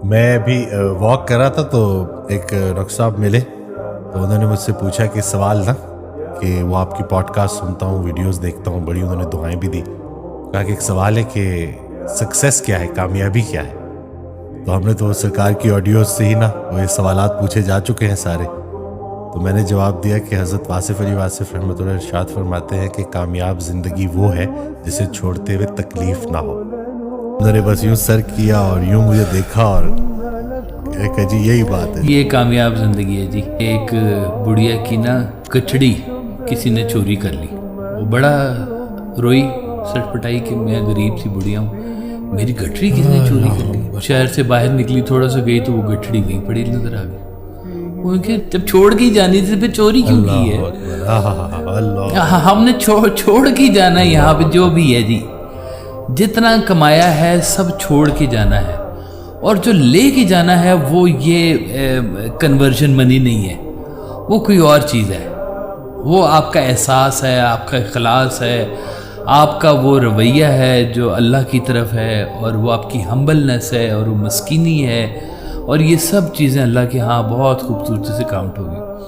मैं अभी वॉक कर रहा था तो एक डॉक्टर साहब मिले, तो उन्होंने मुझसे पूछा कि सवाल ना कि वो आपकी पॉडकास्ट सुनता हूँ, वीडियोस देखता हूँ, बड़ी उन्होंने दुआएं भी दी। कहा कि एक सवाल है कि सक्सेस क्या है, कामयाबी क्या है। तो हमने तो सरकार की ऑडियोज से ही ना वो ये सवालात पूछे जा चुके हैं सारे। तो मैंने जवाब दिया कि हज़रत वासिफ़ अली वासिफ़ रहमतुल्लाह इरशाद फरमाते हैं कि कामयाब ज़िंदगी वो है जिसे छोड़ते हुए तकलीफ़ ना हो। उन्होंने बस यूँ सर किया और यूँ मुझे देखा और कहा जी यही बात है। ये कामयाब ज़िंदगी है जी। एक बुढ़िया की ना कचड़ी किसी ने चोरी कर ली, वो बड़ा रोई सटपटाई कि मैं गरीब सी बुढ़िया हूँ, मेरी गठरी किसने चोरी कर ली। शहर से बाहर निकली, थोड़ा सा गई तो वो गठड़ी वहीं पड़ी नजर आ गई। वो क्या, जब छोड़ के जानी थी फिर चोरी क्यों की है। हमने छोड़ के जाना है यहाँ पे जो भी है जी। जितना कमाया है सब छोड़ के जाना है, और जो ले के जाना है वो ये कन्वर्जन मनी नहीं है, वो कोई और चीज़ है। वो आपका एहसास है, आपका इखलास है, आपका वो रवैया है जो अल्लाह की तरफ है, और वो आपकी हम्बलनेस है, और वो मस्कीनी है, और ये सब चीज़ें अल्लाह के यहाँ बहुत खूबसूरती से काउंट होगी।